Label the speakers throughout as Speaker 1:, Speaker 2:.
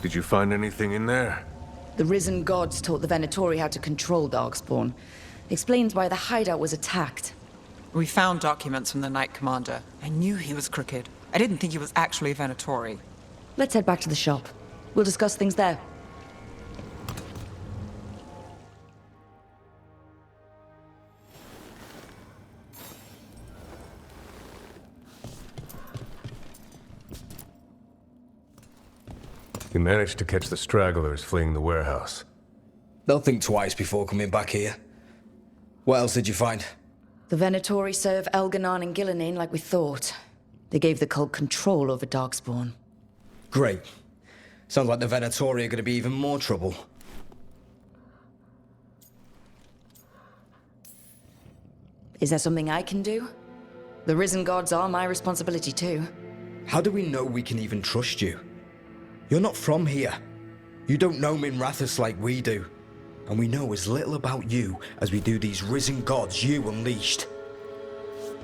Speaker 1: Did you find anything in there?
Speaker 2: The risen gods taught the Venatori how to control Darkspawn. Explains why the hideout was attacked.
Speaker 3: We found documents from the Knight Commander. I knew he was crooked. I didn't think he was actually a Venatori.
Speaker 2: Let's head back to the shop. We'll discuss things there.
Speaker 1: You managed to catch the stragglers fleeing the warehouse.
Speaker 4: They'll think twice before coming back here. What else did you find?
Speaker 2: The Venatori serve Elganon and Gillenane like we thought. They gave the cult control over Darkspawn.
Speaker 4: Great. Sounds like the Venatori are going to be even more trouble.
Speaker 2: Is there something I can do? The risen gods are my responsibility too.
Speaker 4: How do we know we can even trust you? You're not from here. You don't know Minrathous like we do. And we know as little about you as we do these risen gods you unleashed.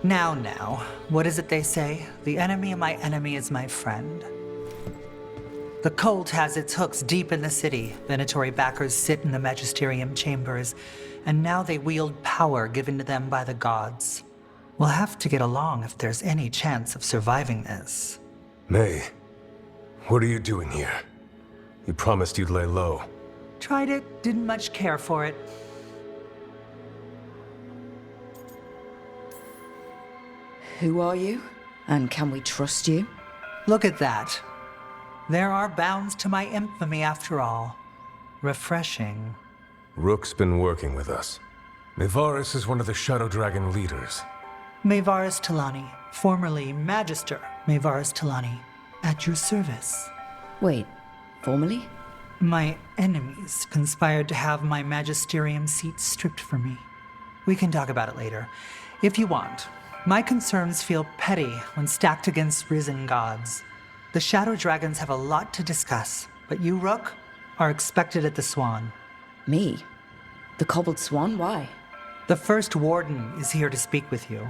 Speaker 5: Now, what is it they say? The enemy of my enemy is my friend. The cult has its hooks deep in the city. Venatori backers sit in the magisterium chambers, and now they wield power given to them by the gods. We'll have to get along if there's any chance of surviving this.
Speaker 1: May, what are you doing here? You promised you'd lay low.
Speaker 5: Tried it, didn't much care for it.
Speaker 2: Who are you? And can we trust you?
Speaker 5: Look at that. There are bounds to my infamy after all. Refreshing.
Speaker 1: Rook's been working with us. Mevaris is one of the Shadow Dragon leaders.
Speaker 5: Mevaris Talani, formerly Magister Mevaris Talani, at your service.
Speaker 2: Wait, formally?
Speaker 5: My enemies conspired to have my magisterium seat stripped from me. We can talk about it later, if you want. My concerns feel petty when stacked against risen gods. The Shadow Dragons have a lot to discuss, but you, Rook, are expected at the Swan.
Speaker 2: Me? The Cobbled Swan? Why?
Speaker 5: The First Warden is here to speak with you.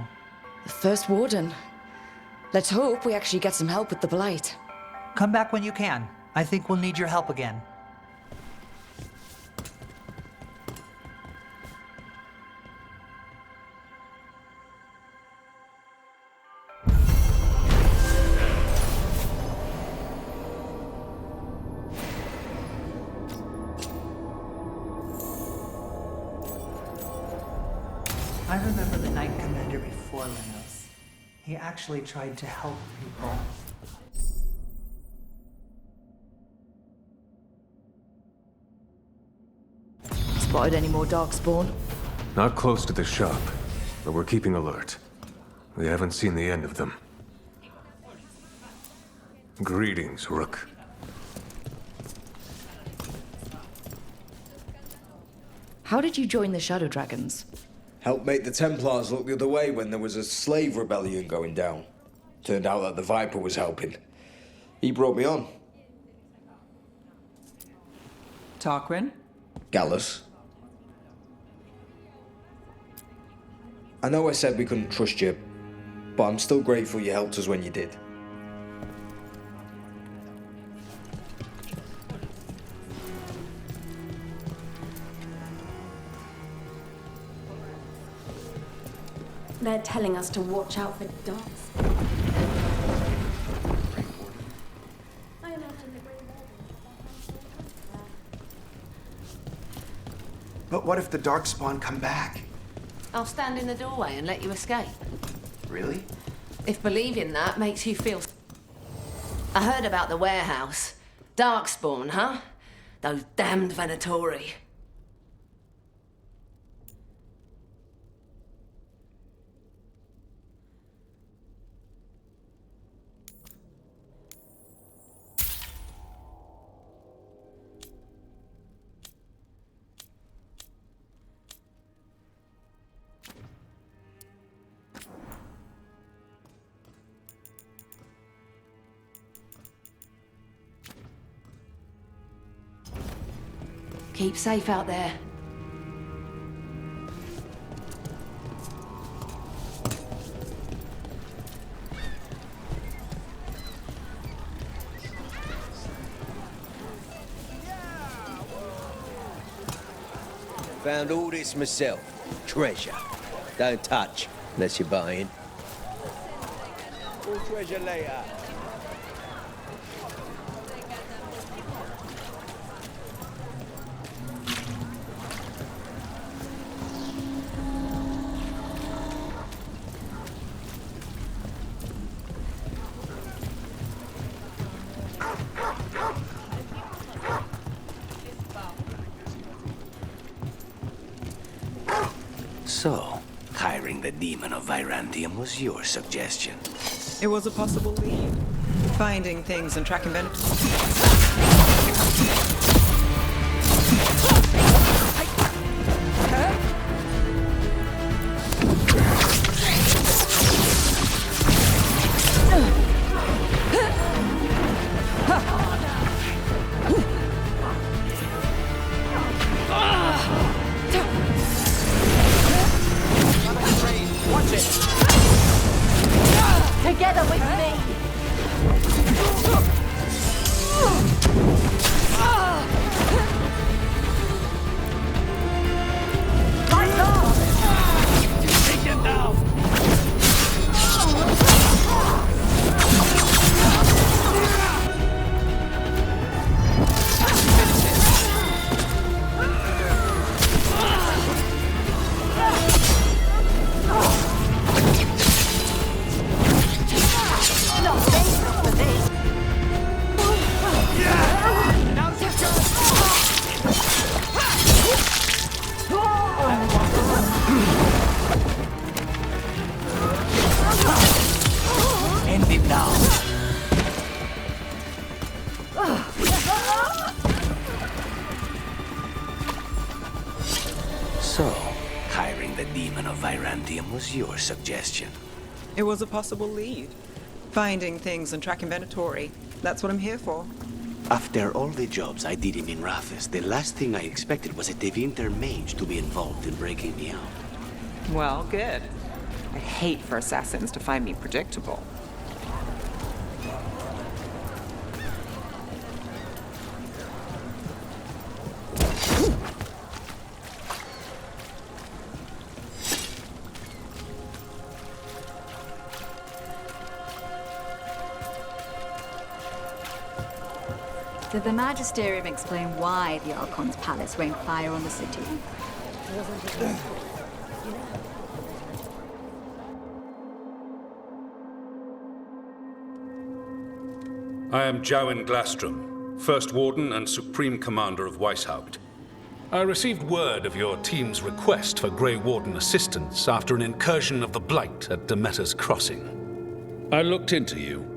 Speaker 2: The First Warden? Let's hope we actually get some help with the Blight.
Speaker 5: Come back when you can. I think we'll need your help again. I remember the Knight Commander before Lenos. He actually tried to help people.
Speaker 2: Spotted any more Darkspawn?
Speaker 1: Not close to the shop, but we're keeping alert. We haven't seen the end of them. Greetings, Rook.
Speaker 2: How did you join the Shadow Dragons?
Speaker 4: Helped make the Templars look the other way when there was a slave rebellion going down. Turned out that the Viper was helping. He brought me on.
Speaker 3: Tarquin?
Speaker 4: Gallus. I know I said we couldn't trust you, but I'm still grateful you helped us when you did.
Speaker 6: They're telling us to watch out for dogs.
Speaker 7: But what if the Darkspawn come back?
Speaker 8: I'll stand in the doorway and let you escape.
Speaker 7: Really?
Speaker 8: If believing that makes you feel... I heard about the warehouse. Darkspawn, huh? Those damned Venatori. Keep safe out there.
Speaker 9: Found all this myself. Treasure. Don't touch, unless you're buying. All treasure later.
Speaker 10: So, hiring the demon of Virantium was your suggestion.
Speaker 3: It was a possible lead. Finding things and tracking benefits.
Speaker 2: Together with me!
Speaker 10: End it now. So, hiring the demon of Virantium was your suggestion.
Speaker 3: It was a possible lead. Finding things and tracking Venatori. That's what I'm here for.
Speaker 10: After all the jobs I did in Minrathis, the last thing I expected was a Tevinter mage to be involved in breaking me out.
Speaker 3: Well, good. I hate for assassins to find me predictable.
Speaker 11: Did the Magisterium explain why the Archon's palace rained fire on the city?
Speaker 12: I am Jowen Glastrom, First Warden and Supreme Commander of Weishaupt. I received word of your team's request for Grey Warden assistance after an incursion of the Blight at Demeter's Crossing. I looked into you.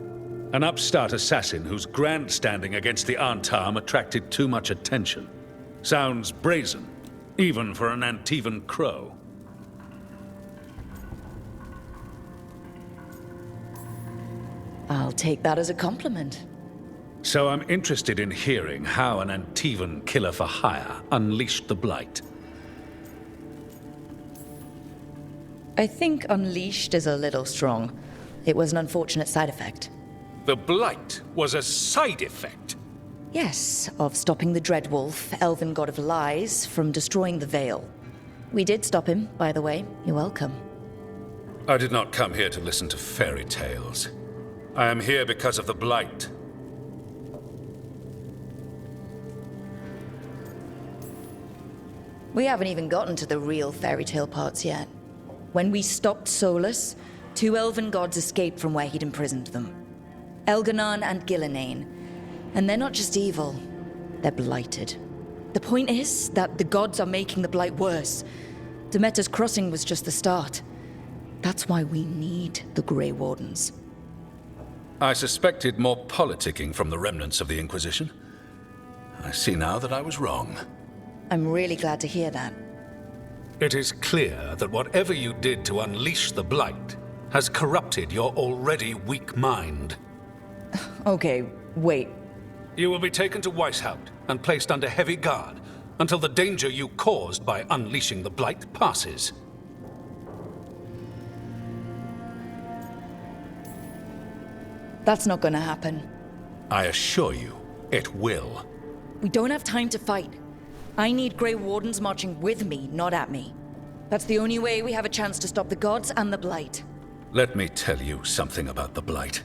Speaker 12: An upstart assassin whose grandstanding against the Antarm attracted too much attention. Sounds brazen, even for an Antivan crow.
Speaker 2: I'll take that as a compliment.
Speaker 12: So I'm interested in hearing how an Antivan killer for hire unleashed the Blight.
Speaker 2: I think unleashed is a little strong. It was an unfortunate side effect.
Speaker 12: The Blight was a side effect?
Speaker 2: Yes, of stopping the Dreadwolf, elven god of lies, from destroying the Veil. We did stop him, by the way. You're welcome.
Speaker 12: I did not come here to listen to fairy tales. I am here because of the Blight.
Speaker 2: We haven't even gotten to the real fairy tale parts yet. When we stopped Solus, 2 elven gods escaped from where he'd imprisoned them. Elganon and Gillenane. And they're not just evil, they're blighted. The point is that the gods are making the Blight worse. Demeter's Crossing was just the start. That's why we need the Grey Wardens.
Speaker 12: I suspected more politicking from the remnants of the Inquisition. I see now that I was wrong.
Speaker 2: I'm really glad to hear that.
Speaker 12: It is clear that whatever you did to unleash the Blight has corrupted your already weak mind.
Speaker 2: Okay, wait.
Speaker 12: You will be taken to Weishaupt and placed under heavy guard until the danger you caused by unleashing the Blight passes.
Speaker 2: That's not gonna happen.
Speaker 12: I assure you, it will.
Speaker 2: We don't have time to fight. I need Grey Wardens marching with me, not at me. That's the only way we have a chance to stop the gods and the Blight.
Speaker 12: Let me tell you something about the Blight.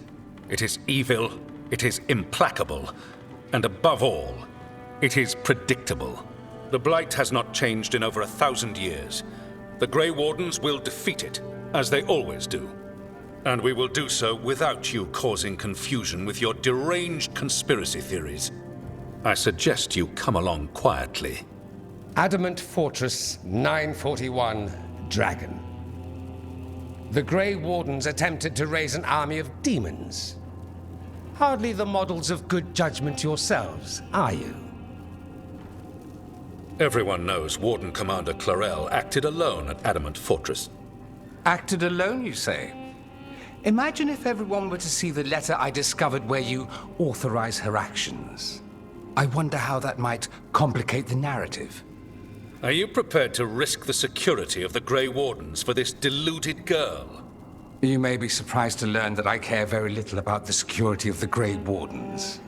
Speaker 12: It is evil, it is implacable, and above all, it is predictable. The Blight has not changed in over 1,000 years. The Grey Wardens will defeat it, as they always do. And we will do so without you causing confusion with your deranged conspiracy theories. I suggest you come along quietly.
Speaker 13: Adamant Fortress 941, Dragon. The Grey Wardens attempted to raise an army of demons. Hardly the models of good judgment yourselves, are you?
Speaker 12: Everyone knows Warden Commander Clarel acted alone at Adamant Fortress.
Speaker 13: Acted alone, you say? Imagine if everyone were to see the letter I discovered where you authorize her actions. I wonder how that might complicate the narrative.
Speaker 12: Are you prepared to risk the security of the Grey Wardens for this deluded girl?
Speaker 13: You may be surprised to learn that I care very little about the security of the Grey Wardens.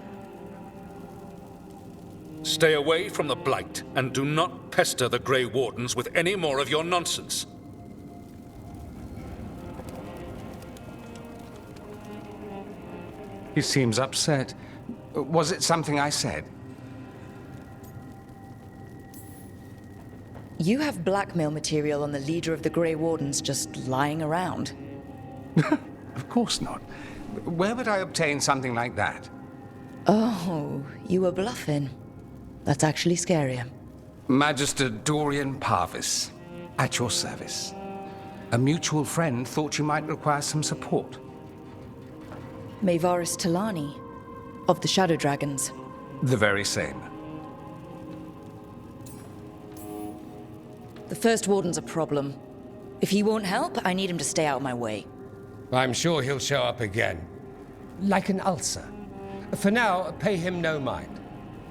Speaker 12: Stay away from the Blight, and do not pester the Grey Wardens with any more of your nonsense.
Speaker 13: He seems upset. Was it something I said?
Speaker 2: You have blackmail material on the leader of the Grey Wardens just lying around.
Speaker 13: Of course not. Where would I obtain something like that?
Speaker 2: Oh, you were bluffing. That's actually scarier.
Speaker 13: Magister Dorian Parvis, at your service. A mutual friend thought you might require some support.
Speaker 2: Maevaris Talani, of the Shadow Dragons.
Speaker 13: The very same.
Speaker 2: The First Warden's a problem. If he won't help, I need him to stay out of my way.
Speaker 13: I'm sure he'll show up again. Like an ulcer. For now, pay him no mind.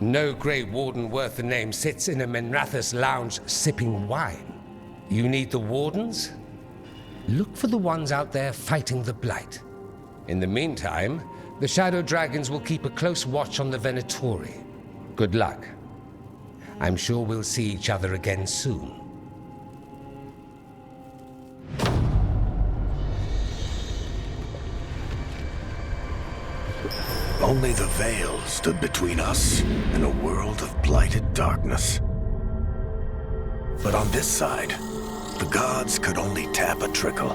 Speaker 13: No Grey Warden worth the name sits in a Minrathous lounge sipping wine. You need the Wardens? Look for the ones out there fighting the Blight. In the meantime, the Shadow Dragons will keep a close watch on the Venatori. Good luck. I'm sure we'll see each other again soon.
Speaker 14: Only the veil stood between us and a world of blighted darkness. But on this side, the gods could only tap a trickle.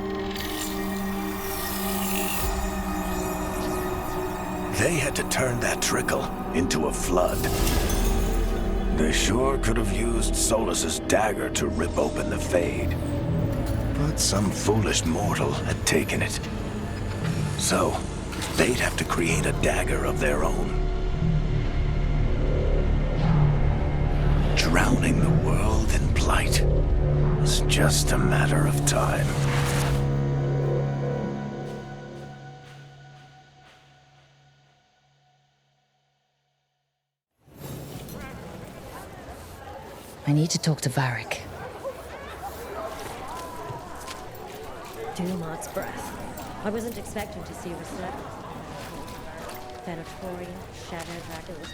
Speaker 14: They had to turn that trickle into a flood. They sure could have used Solus's dagger to rip open the Fade. But some foolish mortal had taken it. So, they'd have to create a dagger of their own. Drowning the world in blight was just a matter of time.
Speaker 2: I need to talk to Varric.
Speaker 15: Dumart's breath. I wasn't expecting to see resurgence. Venatori, Shadow Dragons.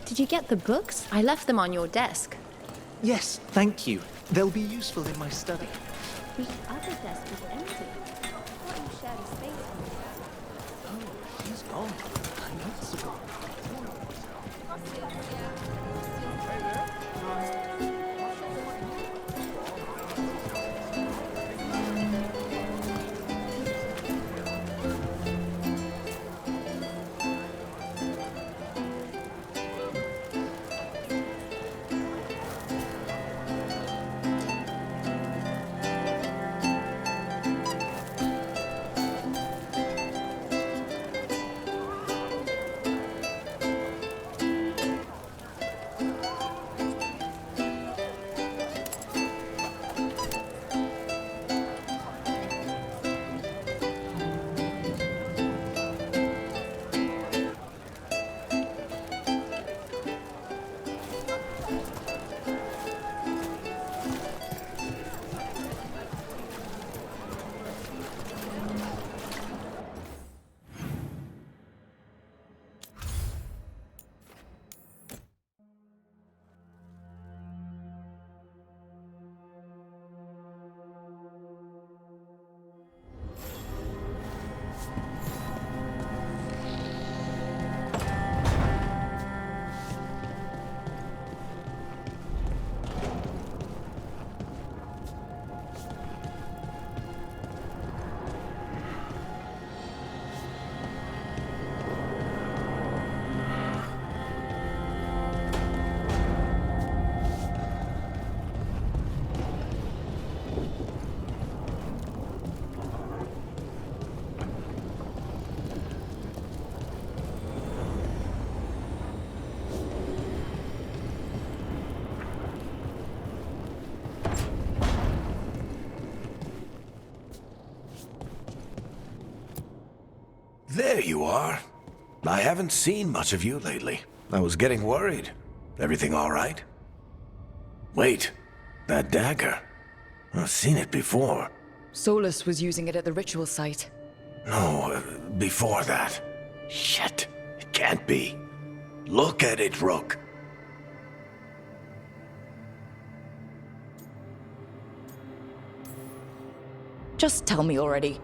Speaker 11: Did you get the books? I left them on your desk.
Speaker 16: Yes, thank you. They'll be useful in my study.
Speaker 11: The other desk is empty. I thought you shared a space with me.
Speaker 16: Oh, she's gone. My notes are gone.
Speaker 14: you are. I haven't seen much of you lately. I was getting worried. Everything all right? Wait, that dagger. I've seen it before.
Speaker 2: Solus was using it at the ritual site.
Speaker 14: No, before that. Shit, it can't be. Look at it, Rook.
Speaker 2: Just tell me already.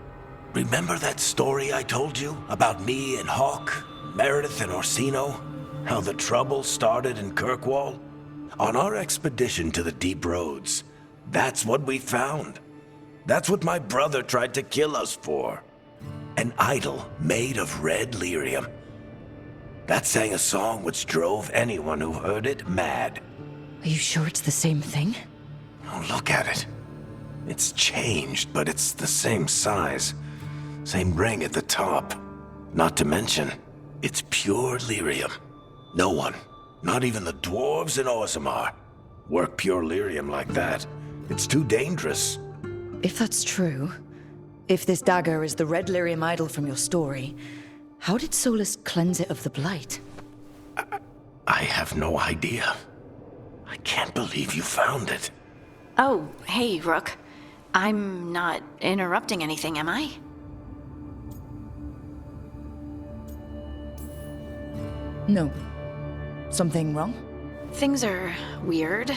Speaker 14: Remember that story I told you about me and Hawk, Meredith and Orsino? How the trouble started in Kirkwall? On our expedition to the Deep Roads, that's what we found. That's what my brother tried to kill us for. An idol made of red lyrium. That sang a song which drove anyone who heard it mad.
Speaker 2: Are you sure it's the same thing?
Speaker 14: Oh, look at it. It's changed, but it's the same size. Same ring at the top. Not to mention, it's pure lyrium. No one, not even the dwarves in Orzammar, work pure lyrium like that. It's too dangerous.
Speaker 2: If that's true, if this dagger is the red lyrium idol from your story, how did Solus cleanse it of the blight?
Speaker 14: I have no idea. I can't believe you found it.
Speaker 17: Oh, hey, Rook. I'm not interrupting anything, am I?
Speaker 2: No. Something wrong?
Speaker 17: Things are weird,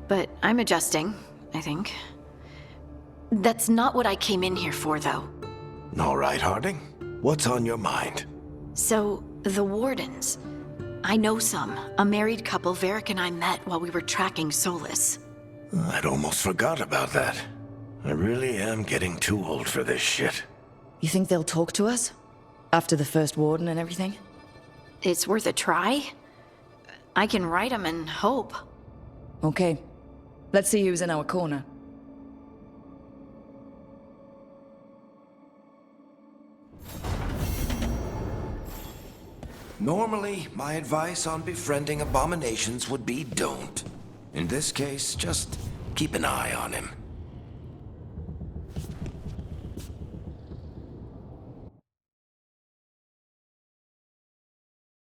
Speaker 17: but I'm adjusting, I think. That's not what I came in here for, though.
Speaker 14: All right, Harding. What's on your mind?
Speaker 17: So, the Wardens. I know some. A married couple Varric and I met while we were tracking Solus.
Speaker 14: I'd almost forgot about that. I really am getting too old for this shit.
Speaker 2: You think they'll talk to us? After the first warden and everything?
Speaker 17: It's worth a try. I can write them and hope.
Speaker 2: Okay. Let's see who's in our corner.
Speaker 18: Normally, my advice on befriending abominations would be don't. In this case, just keep an eye on him.